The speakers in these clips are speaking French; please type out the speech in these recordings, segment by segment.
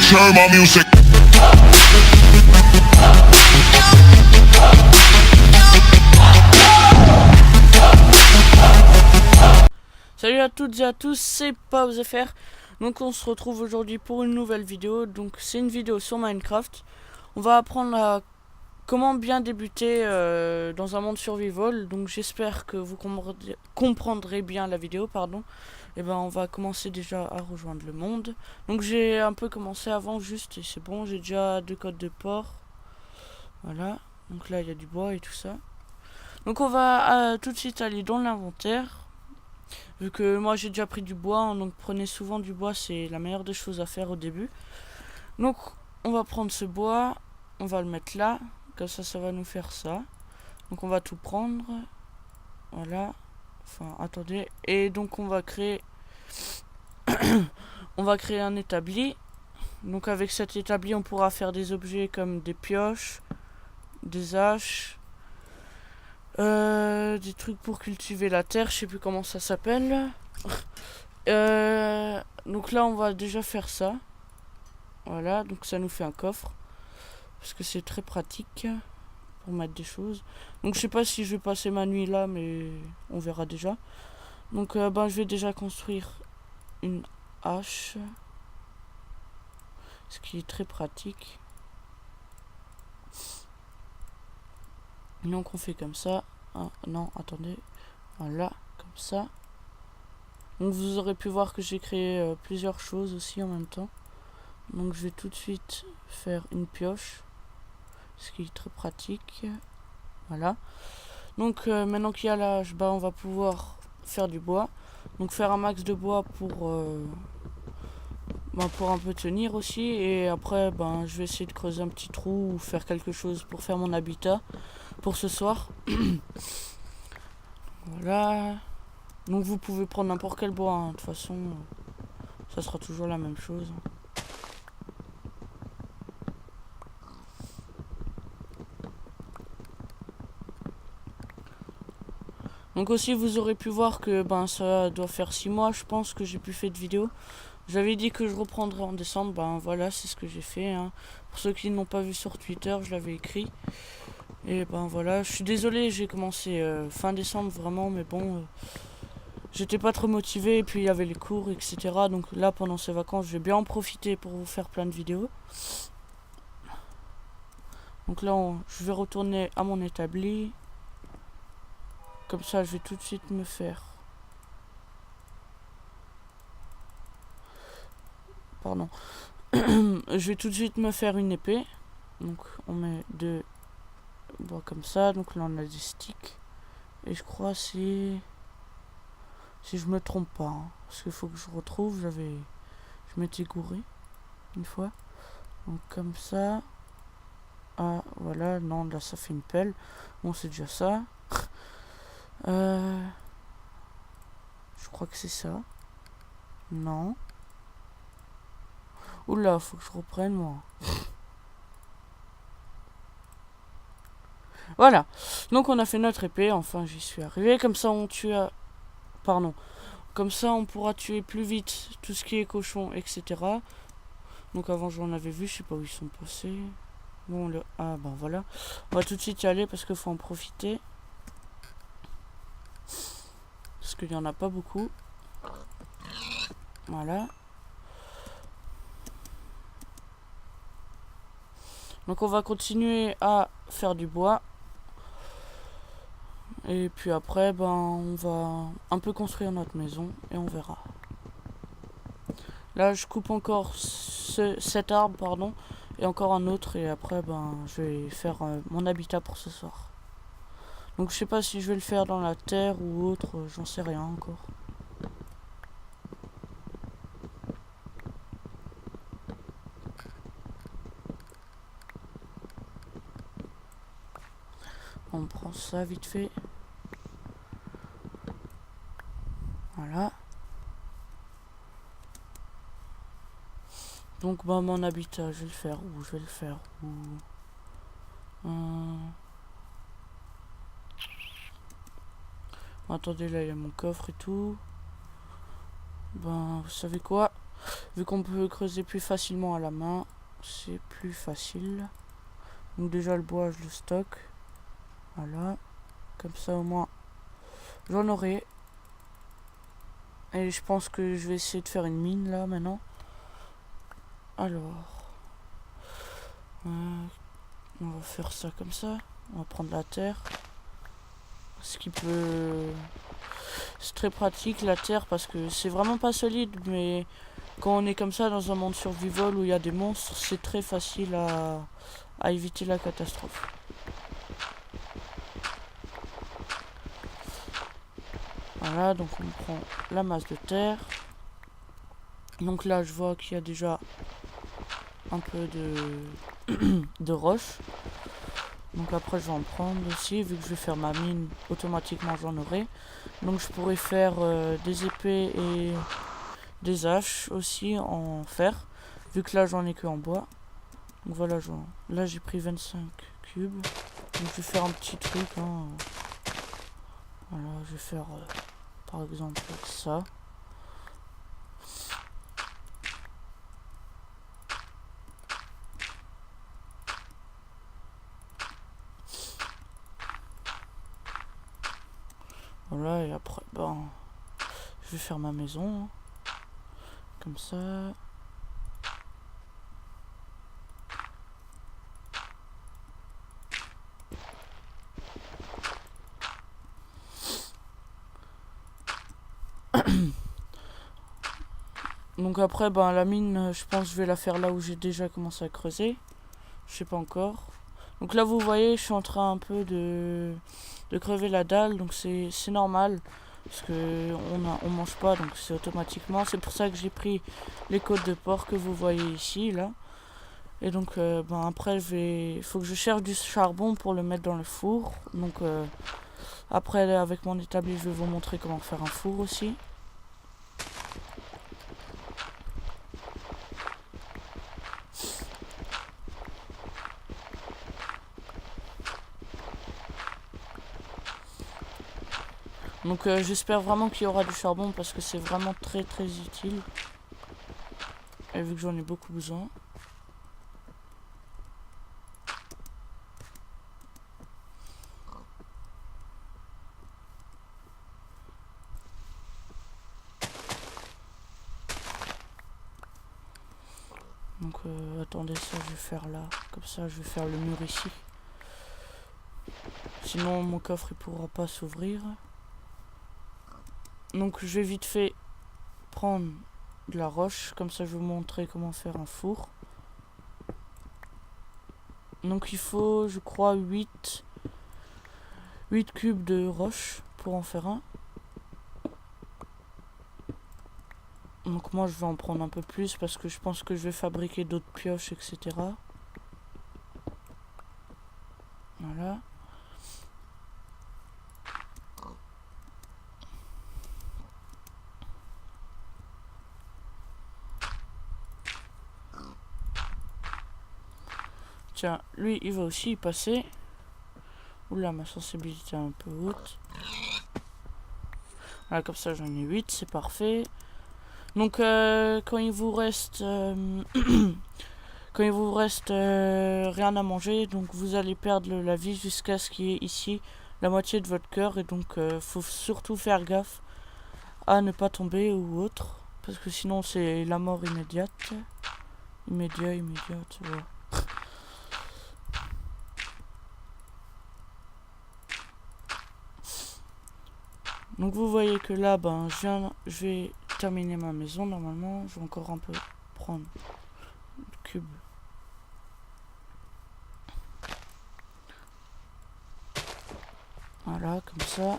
turn my music. Salut à toutes et à tous, c'est PausFR. Donc on se retrouve aujourd'hui pour une nouvelle vidéo. Donc c'est une vidéo sur Minecraft. On va apprendre à comment bien débuter dans un monde survival. Donc j'espère que vous comprendrez bien la vidéo, pardon. Et ben on va commencer déjà à rejoindre le monde. Donc j'ai un peu commencé avant juste et c'est bon, j'ai déjà 2 codes de port. Voilà, donc là il y a du bois et tout ça. Donc on va tout de suite aller dans l'inventaire. Vu que moi j'ai déjà pris du bois, hein, donc prenez souvent du bois, c'est la meilleure des choses à faire au début. Donc on va prendre ce bois, on va le mettre là, comme ça va nous faire ça. Donc on va tout prendre, voilà, enfin attendez, et donc on va créer on va créer un établi. Donc avec cet établi on pourra faire des objets comme des pioches, des haches, des trucs pour cultiver la terre, je sais plus comment ça s'appelle. Donc là on va déjà faire ça. Voilà, donc ça nous fait un coffre. Parce que c'est très pratique pour mettre des choses. Donc je sais pas si je vais passer ma nuit là, mais on verra déjà. Donc je vais déjà construire une hache. Ce qui est très pratique. Donc on fait comme ça. Ah, non, attendez. Voilà, comme ça. Donc vous aurez pu voir que j'ai créé plusieurs choses aussi en même temps. Donc je vais tout de suite faire une pioche. Ce qui est très pratique. Voilà. Donc maintenant qu'il y a la hache, on va pouvoir faire du bois. Donc faire un max de bois pour un peu tenir aussi. Et après je vais essayer de creuser un petit trou ou faire quelque chose pour faire mon habitat pour ce soir. Voilà. Donc vous pouvez prendre n'importe quel bois, hein. De toute façon ça sera toujours la même chose. Donc aussi vous aurez pu voir que ça doit faire 6 mois je pense que j'ai plus fait de vidéo. J'avais dit que je reprendrais en décembre, voilà c'est ce que j'ai fait, hein. Pour ceux qui n'ont pas vu sur Twitter, je l'avais écrit. Et voilà, je suis désolé, j'ai commencé fin décembre vraiment, mais bon, j'étais pas trop motivé, et puis il y avait les cours, etc. Donc là pendant ces vacances, je vais bien en profiter pour vous faire plein de vidéos. Donc là, je vais retourner à mon établi. Comme ça, je vais tout de suite me faire... Pardon. Je vais tout de suite me faire une épée. Donc on met 2 bois comme ça. Donc là on a des sticks. Et je crois si je me trompe pas, hein, parce qu'il faut que je retrouve. Je m'étais gouré une fois. Donc comme ça. Ah voilà, non là ça fait une pelle. Bon c'est déjà ça. Je crois que c'est ça. Non. Oula, faut que je reprenne moi. Voilà. Donc on a fait notre épée. Enfin j'y suis arrivé. Comme ça on tue à... Pardon. Comme ça on pourra tuer plus vite tout ce qui est cochon, etc. Donc avant j'en avais vu. Je sais pas où ils sont passés. Bon ah voilà. On va tout de suite y aller parce qu'il faut en profiter. Parce qu'il y en a pas beaucoup. Voilà. Donc on va continuer à faire du bois. Et puis après, on va un peu construire notre maison et on verra. Là, je coupe encore cet arbre, pardon, et encore un autre. Et après, je vais faire mon habitat pour ce soir. Donc je sais pas si je vais le faire dans la terre ou autre, j'en sais rien encore. On prend ça vite fait. Voilà. Donc mon habitat, je vais le faire où? Je vais le faire où? Attendez, là il y a mon coffre et tout. Vous savez quoi? Vu qu'on peut creuser plus facilement à la main, c'est plus facile. Donc déjà le bois je le stocke. Voilà. Comme ça au moins j'en aurai. Et je pense que je vais essayer de faire une mine là maintenant. Alors. On va faire ça comme ça. On va prendre la terre. Ce qui peut... C'est très pratique la terre parce que c'est vraiment pas solide. Mais quand on est comme ça dans un monde survival où il y a des monstres, c'est très facile à éviter la catastrophe. Voilà, donc on prend la masse de terre. Donc là, je vois qu'il y a déjà un peu de roche. Donc après, je vais en prendre aussi. Vu que je vais faire ma mine, automatiquement, j'en aurai. Donc je pourrais faire des épées et des haches aussi en fer. Vu que là, j'en ai que en bois. Donc voilà, là, j'ai pris 25 cubes. Donc je vais faire un petit truc. Hein. Voilà, je vais faire par exemple ça. Voilà, et après, ben, je vais faire ma maison. Comme ça. Donc après, ben, la mine, je pense que je vais la faire là où j'ai déjà commencé à creuser. Je sais pas encore. Donc là, vous voyez, je suis en train un peu de crever la dalle. Donc c'est normal. Parce que on mange pas, donc c'est automatiquement. C'est pour ça que j'ai pris les côtes de porc que vous voyez ici, là. Et donc, ben, après, il faut que je cherche du charbon pour le mettre dans le four. Donc, après, avec mon établi, je vais vous montrer comment faire un four aussi. Donc j'espère vraiment qu'il y aura du charbon parce que c'est vraiment très utile. Et vu que j'en ai beaucoup besoin. Donc attendez, ça je vais faire là. Comme ça je vais faire le mur ici. Sinon mon coffre il pourra pas s'ouvrir. Donc je vais vite fait prendre de la roche. Comme ça je vais vous montrer comment faire un four. Donc il faut je crois 8 cubes de roche pour en faire un. Donc moi je vais en prendre un peu plus parce que je pense que je vais fabriquer d'autres pioches, etc. Voilà. Tiens, lui il va aussi y passer. Oula, ma sensibilité est un peu haute. Voilà, comme ça j'en ai 8, c'est parfait. Donc quand il vous reste rien à manger, donc vous allez perdre la vie jusqu'à ce qu'il y ait ici la moitié de votre cœur. Et donc faut surtout faire gaffe à ne pas tomber ou autre, parce que sinon c'est la mort immédiate. Immédiate, voilà. Donc vous voyez que là, ben, je vais terminer ma maison normalement. Je vais encore un peu prendre le cube. Voilà, comme ça.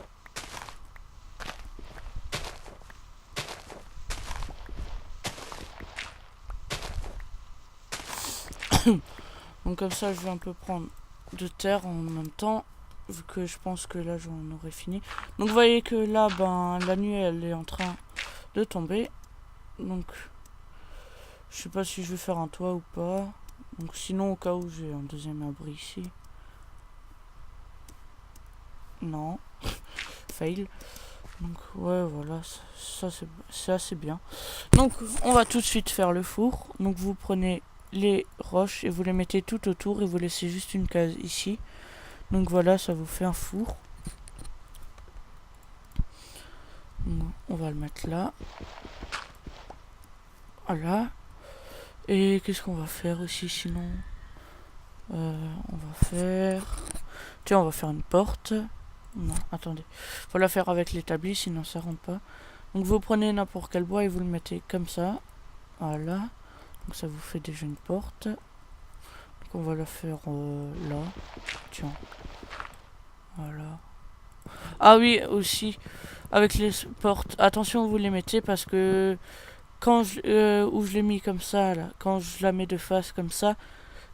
Donc comme ça, je vais un peu prendre de terre en même temps. Vu que je pense que là, j'en aurai fini. Donc vous voyez que là, ben, la nuit, elle est en train de tomber. Donc, je sais pas si je vais faire un toit ou pas. Donc sinon, au cas où, j'ai un deuxième abri ici. Non. Fail. Donc ouais, voilà, ça c'est assez bien. Donc on va tout de suite faire le four. Donc vous prenez les roches et vous les mettez tout autour et vous laissez juste une case ici. Donc voilà, ça vous fait un four. Donc, on va le mettre là. Voilà. Et qu'est-ce qu'on va faire aussi sinon? On va faire... Tiens, on va faire une porte. Non, attendez. Faut la faire avec l'établi, sinon ça rentre pas. Donc vous prenez n'importe quel bois et vous le mettez comme ça. Voilà. Donc ça vous fait déjà une porte. Donc on va la faire là. Tiens. Voilà. Ah oui, aussi. Avec les portes. Attention, vous les mettez parce que... Quand où je l'ai mis comme ça, là. Quand je la mets de face comme ça.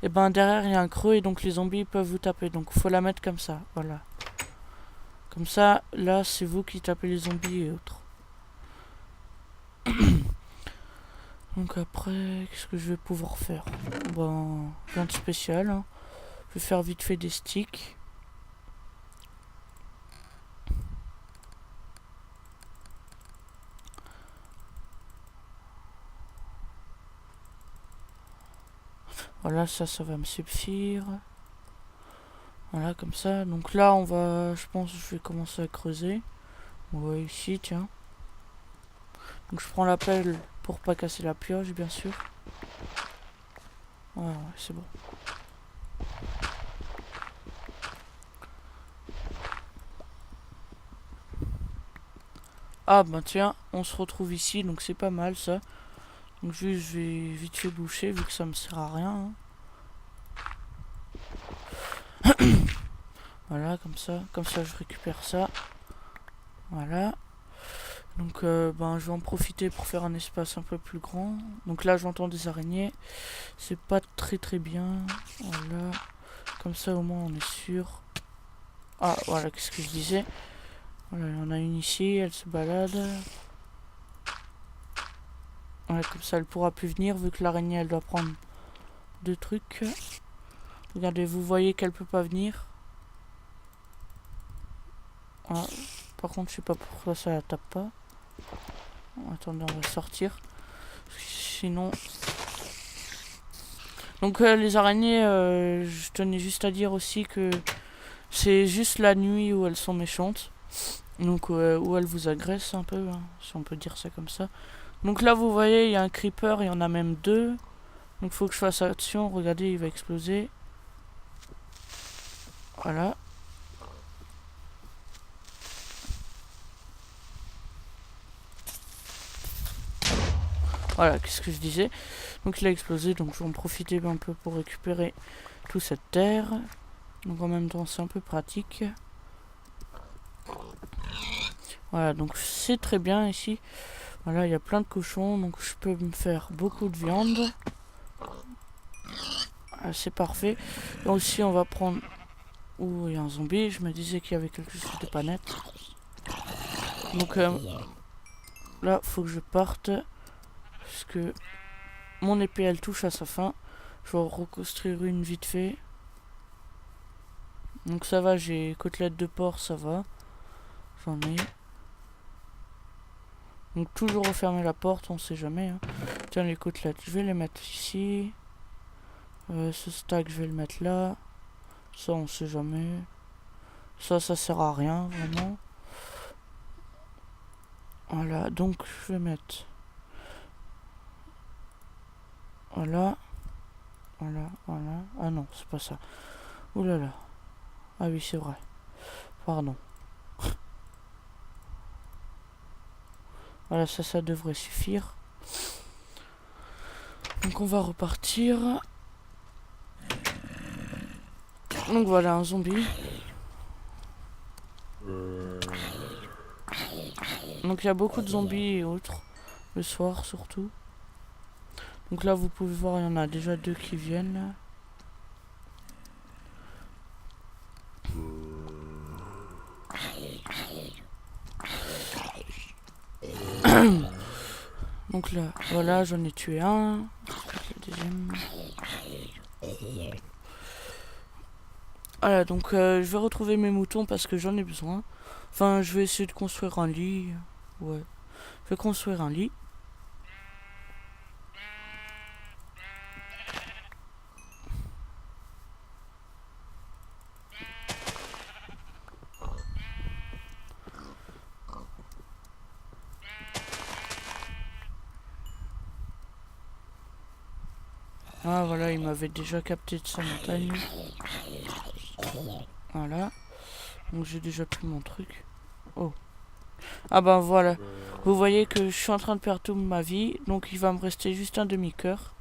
Et ben derrière il y a un creux et donc les zombies peuvent vous taper. Donc faut la mettre comme ça. Voilà. Comme ça, là, c'est vous qui tapez les zombies et autres. Donc après, qu'est-ce que je vais pouvoir faire? Ben, rien de spécial. Hein. Je vais faire vite fait des sticks. Voilà, ça va me suffire. Voilà, comme ça. Donc là, on va, je pense, je vais commencer à creuser. Ouais, ici, tiens. Donc je prends la pelle pour pas casser la pioche, bien sûr. Ouais, c'est bon. Ah bah tiens, on se retrouve ici, donc c'est pas mal ça. Donc juste je vais vite fait boucher vu que ça me sert à rien. Hein. Voilà, comme ça je récupère ça. Voilà. Donc ben je vais en profiter pour faire un espace un peu plus grand. Donc là j'entends des araignées. C'est pas très bien. Voilà. Comme ça au moins on est sûr. Ah voilà, qu'est-ce que je disais. Voilà, il y en a une ici, elle se balade. Ouais, comme ça elle pourra plus venir vu que l'araignée elle doit prendre 2 trucs. Regardez, vous voyez qu'elle peut pas venir. Ah, par contre je sais pas pourquoi ça la tape pas. Attendez, on va sortir. Sinon... Donc les araignées, je tenais juste à dire aussi que c'est juste la nuit où elles sont méchantes. Donc où elles vous agressent un peu, hein, si on peut dire ça comme ça. Donc là vous voyez, il y a un creeper, il y en a même 2. Donc il faut que je fasse attention, regardez, il va exploser. Voilà. Voilà, qu'est-ce que je disais. Donc il a explosé, donc je vais en profiter un peu pour récupérer toute cette terre. Donc en même temps c'est un peu pratique. Voilà, donc c'est très bien ici. Voilà, il y a plein de cochons, donc je peux me faire beaucoup de viande. Voilà, c'est parfait. Et aussi on va prendre... Ouh, il y a un zombie, je me disais qu'il y avait quelque chose de pas net. Donc là, faut que je parte. Parce que mon épée elle touche à sa fin. Je vais reconstruire une vite fait. Donc ça va, j'ai côtelettes de porc, ça va. J'en ai. Donc toujours refermer la porte, on sait jamais. Hein. Tiens, les côtelettes, je vais les mettre ici. Ce stack, je vais le mettre là. Ça, on sait jamais. Ça sert à rien, vraiment. Voilà, donc je vais mettre... Voilà. Voilà. Ah non, c'est pas ça. Ouh là là. Ah oui, c'est vrai. Pardon. Voilà, ça devrait suffire. Donc on va repartir. Donc voilà, un zombie. Donc il y a beaucoup de zombies et autres. Le soir surtout. Donc là vous pouvez voir, il y en a déjà 2 qui viennent. Donc là, voilà, j'en ai tué un. Le deuxième. Voilà, donc je vais retrouver mes moutons parce que j'en ai besoin. Enfin, je vais essayer de construire un lit. Ouais, je vais construire un lit. Ah voilà, il m'avait déjà capté de sa montagne. Voilà. Donc j'ai déjà plus mon truc. Oh. Ah ben voilà. Vous voyez que je suis en train de perdre toute ma vie. Donc il va me rester juste un demi-cœur.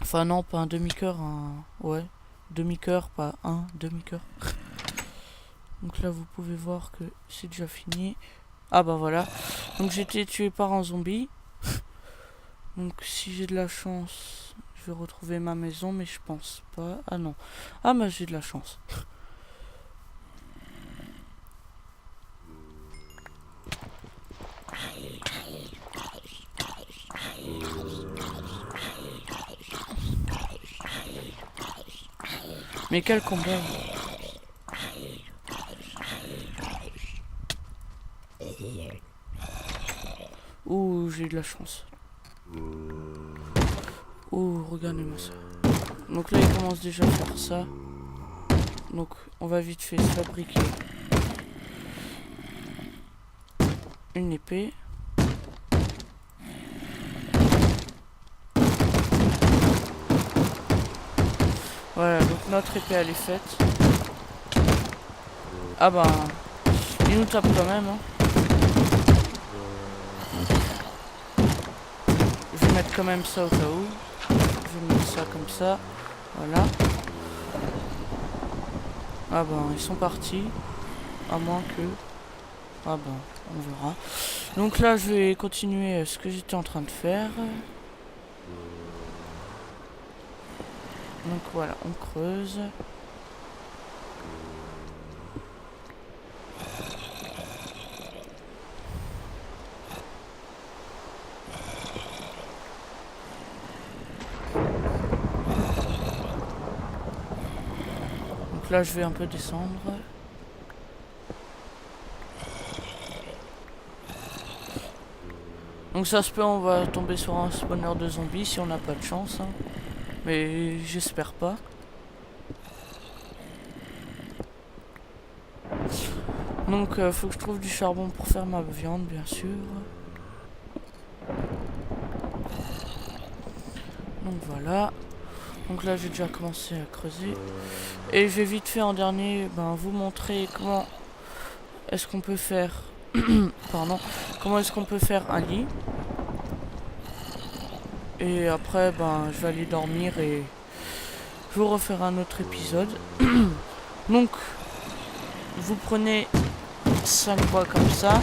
Enfin non, pas un demi-cœur, un... Ouais. Demi-cœur, pas un demi-cœur. Donc là vous pouvez voir que c'est déjà fini. Ah bah voilà. Donc j'ai été tué par un zombie. Donc si j'ai de la chance, je vais retrouver ma maison, mais je pense pas. Ah non. Ah bah j'ai de la chance. Mais quel combat! Ouh, j'ai eu de la chance. Ouh, regardez-moi ça. Donc là, il commence déjà à faire ça. Donc, on va vite fait fabriquer une épée. Voilà, donc notre épée, elle est faite. Ah bah, il nous tape quand même, hein. Je vais mettre quand même ça au cas où. Je vais mettre ça comme ça. Voilà. Ah ben, ils sont partis. À moins que... Ah ben, on verra. Donc là, je vais continuer ce que j'étais en train de faire. Donc voilà, on creuse. Donc là, je vais un peu descendre. Donc ça se peut, on va tomber sur un spawner de zombies si on n'a pas de chance. Hein. Mais j'espère pas. Donc faut que je trouve du charbon pour faire ma viande, bien sûr. Donc voilà. Donc là j'ai déjà commencé à creuser. Et je vais vite fait en dernier vous montrer comment est-ce qu'on peut faire pardon, comment est-ce qu'on peut faire un lit. Et après je vais aller dormir et je vous refaire un autre épisode. Donc vous prenez 5 bois comme ça.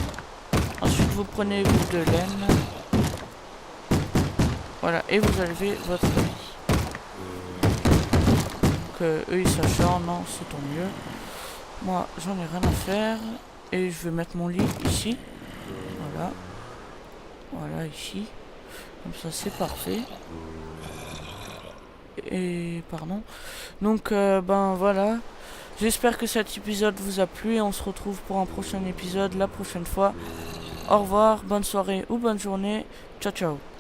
Ensuite vous prenez de laine. Voilà, et vous enlevez votre lit. Donc eux ils s'acharnent, non, c'est tant mieux. Moi j'en ai rien à faire. Et je vais mettre mon lit ici. Voilà. Voilà ici. Comme ça c'est parfait. Et pardon. Donc voilà. J'espère que cet épisode vous a plu et on se retrouve pour un prochain épisode la prochaine fois. Au revoir, bonne soirée ou bonne journée. Ciao ciao.